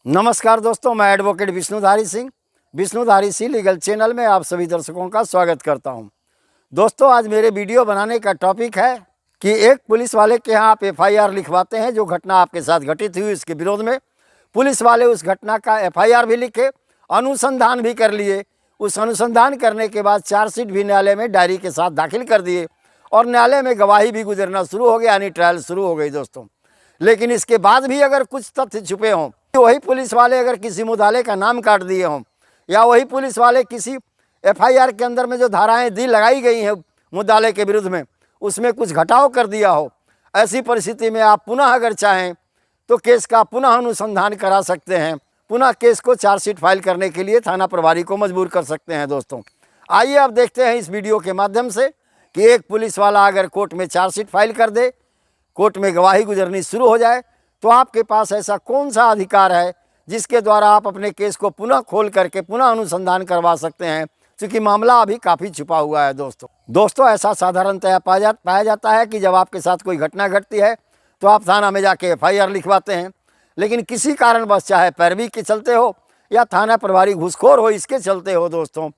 नमस्कार दोस्तों, मैं advocate Vishnudhari Singh Vishnudhari Singh legal channel में आप सभी दर्शकों का स्वागत करता हूं। दोस्तों, आज मेरे वीडियो बनाने का टॉपिक है कि एक पुलिस वाले के यहाँ आप एफआईआर लिखवाते हैं। जो घटना आपके साथ घटित हुई उसके विरोध में पुलिस वाले उस घटना का एफआईआर भी लिखे, अनुसंधान भी कर लिए। उस अनुसंधान करने के बाद चार्जशीट भी न्यायालय में डायरी के साथ दाखिल कर दिए और न्यायालय में गवाही भी गुजरना शुरू हो गया, यानी ट्रायल शुरू हो गई दोस्तों। लेकिन इसके बाद भी अगर कुछ तथ्य छुपे हों, वही पुलिस वाले अगर किसी मुद्दाले का नाम काट दिए हों, या वही पुलिस वाले किसी एफआईआर के अंदर में जो धाराएं दी लगाई गई हैं मुद्दाले के विरुद्ध में, उसमें कुछ घटाव कर दिया हो, ऐसी परिस्थिति में आप पुनः अगर चाहें तो केस का पुनः अनुसंधान करा सकते हैं। पुनः केस को चार्जशीट फाइल करने के लिए थाना प्रभारी को मजबूर कर सकते हैं दोस्तों। आइए अब देखते हैं इस वीडियो के माध्यम से कि एक पुलिस वाला अगर कोर्ट में चार्जशीट फाइल कर दे, कोर्ट में गवाही गुजरनी शुरू हो जाए, तो आपके पास ऐसा कौन सा अधिकार है जिसके द्वारा आप अपने केस को पुनः खोल करके पुनः अनुसंधान करवा सकते हैं, क्योंकि मामला अभी काफ़ी छुपा हुआ है दोस्तों। ऐसा साधारणतः पाया जाता है कि जब आपके साथ कोई घटना घटती है तो आप थाना में जाके एफआईआर लिखवाते हैं, लेकिन किसी कारणवश, चाहे पैरवी के चलते हो या थाना प्रभारी घूसखोर हो, इसके चलते हो दोस्तों,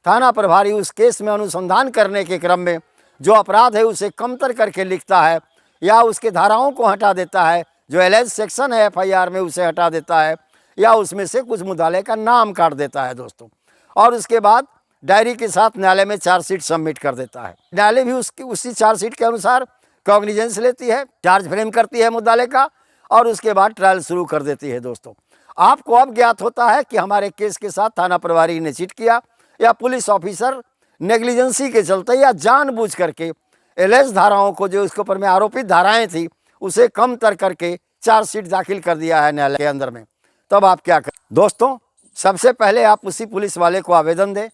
थाना प्रभारी उस केस में अनुसंधान करने के क्रम में जो अपराध है उसे कमतर करके लिखता है या उसके धाराओं को हटा देता है, जो एलएज सेक्शन है एफआईआर में उसे हटा देता है, या उसमें से कुछ मुद्दाले का नाम काट देता है दोस्तों, और उसके बाद डायरी के साथ न्यायालय में चार्जशीट सबमिट कर देता है। न्यायालय भी उसी चार्जशीट के अनुसार कॉग्निजेंस लेती है, चार्ज फ्रेम करती है मुद्दाले का, और उसके बाद ट्रायल शुरू कर देती है दोस्तों। आपको अब ज्ञात होता है कि हमारे केस के साथ थाना प्रभारी ने चीट किया, या पुलिस ऑफिसर नेग्लिजेंसी के चलते या जानबूझ करके एलएज धाराओं को, जो उसके ऊपर में आरोपित धाराएं थी, उसे कम तर करके चार्जशीट दाखिल कर दिया है न्यायालय के अंदर में। तब आप क्या करें दोस्तों? सबसे पहले आप उसी पुलिस वाले को आवेदन दें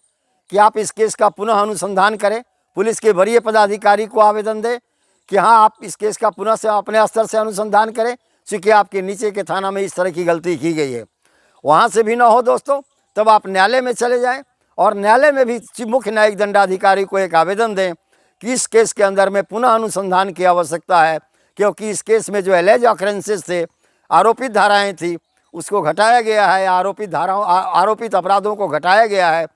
कि आप इस केस का पुनः अनुसंधान करें। पुलिस के वरीय पदाधिकारी को आवेदन दें कि हाँ, आप इस केस का पुनः से अपने स्तर से अनुसंधान करें, क्योंकि आपके नीचे के थाना में इस तरह की गलती की गई है। वहाँ से भी ना हो दोस्तों, तब आप न्यायालय में चले जाएँ और न्यायालय में भी मुख्य न्यायिक दंडाधिकारी को एक आवेदन दें कि इस केस के अंदर में पुनः अनुसंधान की आवश्यकता है, क्योंकि इस केस में जो एलेज ऑकरेंसेस थे, आरोपित धाराएं थी, उसको घटाया गया है, आरोपित अपराधों को घटाया गया है,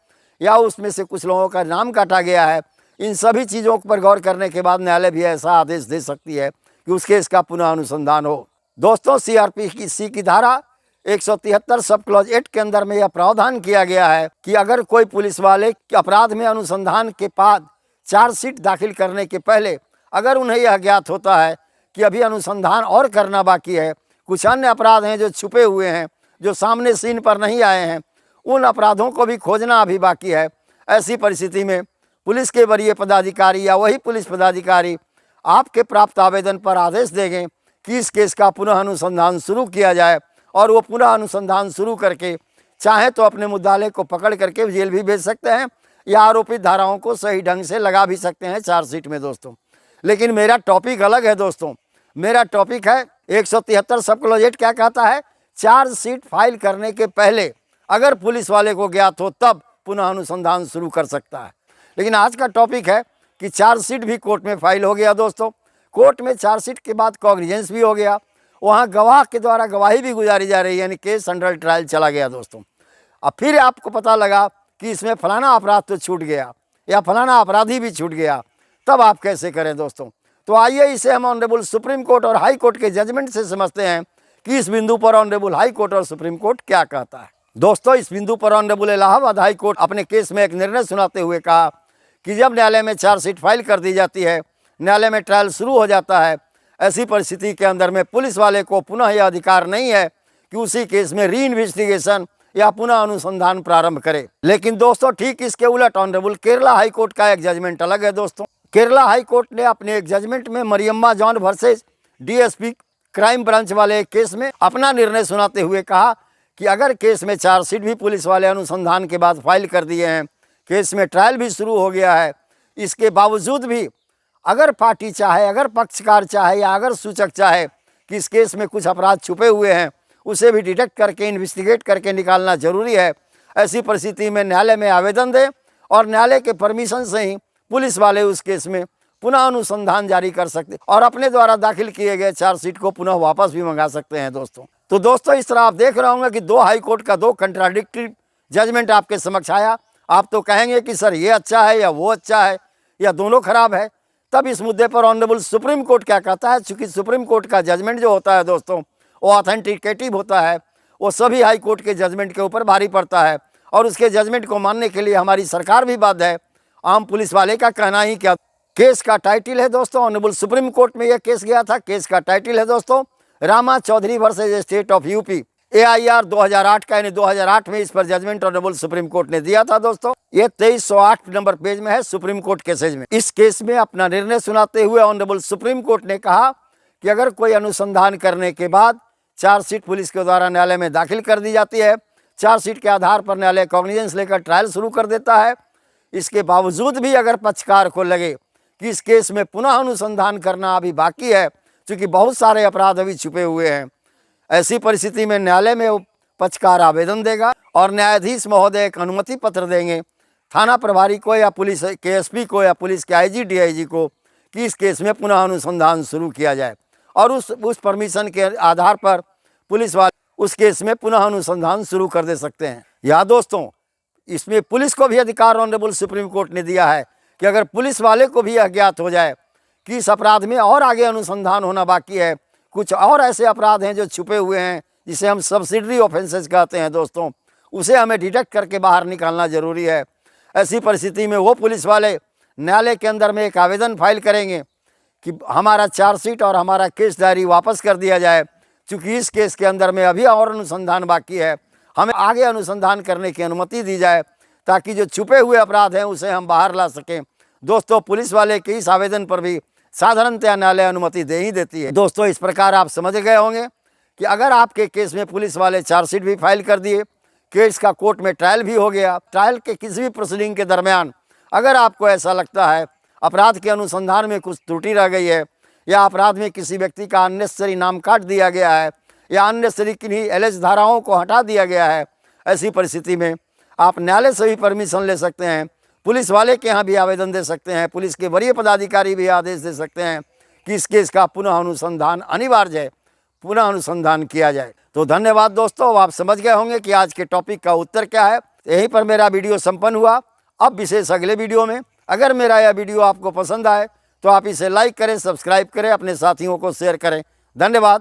या उसमें से कुछ लोगों का नाम काटा गया है। इन सभी चीज़ों पर गौर करने के बाद न्यायालय भी ऐसा आदेश दे सकती है कि उस केस का पुनः अनुसंधान हो। दोस्तों, सीआरपीसी की धारा 173 सब क्लॉज 8 के अंदर में यह प्रावधान किया गया है कि अगर कोई पुलिस वाले अपराध में अनुसंधान के बाद चार्जशीट दाखिल करने के पहले अगर उन्हें यह ज्ञात होता है कि अभी अनुसंधान और करना बाकी है, कुछ अन्य अपराध हैं जो छुपे हुए हैं, जो सामने सीन पर नहीं आए हैं, उन अपराधों को भी खोजना अभी बाकी है, ऐसी परिस्थिति में पुलिस के वरीय पदाधिकारी या वही पुलिस पदाधिकारी आपके प्राप्त आवेदन पर आदेश देंगे कि इस केस का पुनः अनुसंधान शुरू किया जाए, और वो पुनः अनुसंधान शुरू करके चाहे तो अपने मुद्दाले को पकड़ करके जेल भी भेज सकते हैं, या आरोपित धाराओं को सही ढंग से लगा भी सकते हैं चार्जशीट में दोस्तों। लेकिन मेरा टॉपिक अलग है दोस्तों। मेरा टॉपिक है 173 सब क्लॉज 8 क्या कहता है? चार्जशीट फाइल करने के पहले अगर पुलिस वाले को ज्ञात हो तब पुनः अनुसंधान शुरू कर सकता है। लेकिन आज का टॉपिक है कि चार्जशीट भी कोर्ट में फाइल हो गया दोस्तों। कोर्ट में चार्जशीट के बाद कॉग्निजेंस भी हो गया, वहाँ गवाह के द्वारा गवाही भी गुजारी जा रही है, यानी केस अंडर ट्रायल चला गया दोस्तों। अब फिर आपको पता लगा कि इसमें फलाना अपराध तो छूट गया या फलाना अपराधी भी छूट गया, तब आप कैसे करें दोस्तों? तो आइए इसे हम ऑनरेबल सुप्रीम कोर्ट और हाई कोर्ट के जजमेंट से समझते हैं कि इस बिंदु पर ऑनरेबल हाई कोर्ट और सुप्रीम कोर्ट क्या कहता है। दोस्तों, इस बिंदु पर ऑनरेबल इलाहाबाद हाई कोर्ट अपने केस में एक निर्णय सुनाते हुए कहा कि जब न्यायालय में चार्जशीट फाइल कर दी जाती है, न्यायालय में ट्रायल शुरू हो जाता है, ऐसी परिस्थिति के अंदर में पुलिस वाले को पुनः यह अधिकार नहीं है कि उसी केस में री इन्वेस्टिगेशन या पुनः अनुसंधान प्रारंभ करे। लेकिन दोस्तों, ठीक इसके उलट ऑनरेबल केरला हाई कोर्ट का एक जजमेंट अलग है दोस्तों। केरला हाई कोर्ट ने अपने एक जजमेंट में Mariyamma John versus DSP crime branch वाले एक केस में अपना निर्णय सुनाते हुए कहा कि अगर केस में चार्जशीट भी पुलिस वाले अनुसंधान के बाद फाइल कर दिए हैं, केस में ट्रायल भी शुरू हो गया है, इसके बावजूद भी अगर पार्टी चाहे, अगर पक्षकार चाहे या अगर सूचक चाहे कि इस केस में कुछ अपराध छुपे हुए हैं, उसे भी डिटेक्ट करके इन्वेस्टिगेट करके निकालना जरूरी है। ऐसी परिस्थिति में न्यायालय में आवेदन दें और न्यायालय के परमिशन से ही पुलिस वाले उस केस में पुनः अनुसंधान जारी कर सकते और अपने द्वारा दाखिल किए गए चार्जशीट को पुनः वापस भी मंगा सकते हैं दोस्तों। तो दोस्तों इस तरह आप देख रहे होंगे कि दो हाई कोर्ट का दो कंट्राडिक्टरी जजमेंट आपके समक्ष आया। आप तो कहेंगे कि सर ये अच्छा है या वो अच्छा है या दोनों खराब है। तब इस मुद्दे पर ऑनरेबल सुप्रीम कोर्ट क्या कहता है, चूँकि सुप्रीम कोर्ट का जजमेंट जो होता है दोस्तों वो ऑथेंटिकेटिव होता है, वो सभी हाई कोर्ट के जजमेंट के ऊपर भारी पड़ता है और उसके जजमेंट को मानने के लिए हमारी सरकार भी बाध्य है। आम पुलिस वाले का कहना ही क्या। केस का टाइटल है दोस्तों, ऑनरेबल सुप्रीम कोर्ट में यह केस गया था। केस का टाइटल है दोस्तों Rama Chaudhary versus state of UP, AIR 2008 का, यानी 2008 में इस पर जजमेंट ऑनरेबल सुप्रीम कोर्ट ने दिया था दोस्तों। ये 2308 नंबर पेज में है सुप्रीम कोर्ट केसेज में। इस केस में अपना निर्णय सुनाते हुए ऑनरेबल सुप्रीम कोर्ट ने कहा कि अगर कोई अनुसंधान करने के बाद चार्जशीट पुलिस के द्वारा न्यायालय में दाखिल कर दी जाती है, चार्जशीट के आधार पर न्यायालय कॉग्निजेंस लेकर ट्रायल शुरू कर देता है, इसके बावजूद भी अगर पक्षकार को लगे कि इस केस में पुनः अनुसंधान करना अभी बाकी है, क्योंकि बहुत सारे अपराध अभी छुपे हुए हैं, ऐसी परिस्थिति में न्यायालय में पक्षकार आवेदन देगा और न्यायाधीश महोदय एक अनुमति पत्र देंगे थाना प्रभारी को या पुलिस के SP को या पुलिस के IG DIG को कि इस केस में पुनः अनुसंधान शुरू किया जाए और उस परमिशन के आधार पर पुलिस वाले उस केस में पुनः अनुसंधान शुरू कर दे सकते हैं। या दोस्तों इसमें पुलिस को भी अधिकार ऑनरेबल सुप्रीम कोर्ट ने दिया है कि अगर पुलिस वाले को भी अज्ञात हो जाए कि इस अपराध में और आगे अनुसंधान होना बाकी है, कुछ और ऐसे अपराध हैं जो छुपे हुए हैं जिसे हम सब्सिडरी ऑफेंसेस कहते हैं दोस्तों, उसे हमें डिटेक्ट करके बाहर निकालना जरूरी है। ऐसी परिस्थिति में वो पुलिस वाले न्यायालय के अंदर में एक आवेदन फाइल करेंगे कि हमारा चार्जशीट और हमारा केस डायरी वापस कर दिया जाए, क्योंकि इस केस के अंदर में अभी और अनुसंधान बाकी है, हमें आगे अनुसंधान करने की अनुमति दी जाए ताकि जो छुपे हुए अपराध हैं उसे हम बाहर ला सकें। दोस्तों पुलिस वाले के इस आवेदन पर भी साधारणतया न्यायालय अनुमति दे ही देती है। दोस्तों इस प्रकार आप समझ गए होंगे कि अगर आपके केस में पुलिस वाले चार्जशीट भी फाइल कर दिए, केस का कोर्ट में ट्रायल भी हो गया, ट्रायल के किसी भी प्रोसीडिंग के दरमियान अगर आपको ऐसा लगता है अपराध के अनुसंधान में कुछ त्रुटि रह गई है या अपराध में किसी व्यक्ति का अननेसेसरी नाम काट दिया गया है या अननेसेसरी किन्हीं एलएच धाराओं को हटा दिया गया है, ऐसी परिस्थिति में आप न्यायालय से भी परमिशन ले सकते हैं, पुलिस वाले के यहाँ भी आवेदन दे सकते हैं, पुलिस के वरीय पदाधिकारी भी आदेश दे सकते हैं कि इस केस का पुनः अनुसंधान अनिवार्य है, पुनः अनुसंधान किया जाए। तो धन्यवाद दोस्तों, अब आप समझ गए होंगे कि आज के टॉपिक का उत्तर क्या है। यहीं पर मेरा वीडियो संपन्न हुआ। अब विशेष अगले वीडियो में, अगर मेरा यह वीडियो आपको पसंद आए तो आप इसे लाइक करें, सब्सक्राइब करें, अपने साथियों को शेयर करें। धन्यवाद।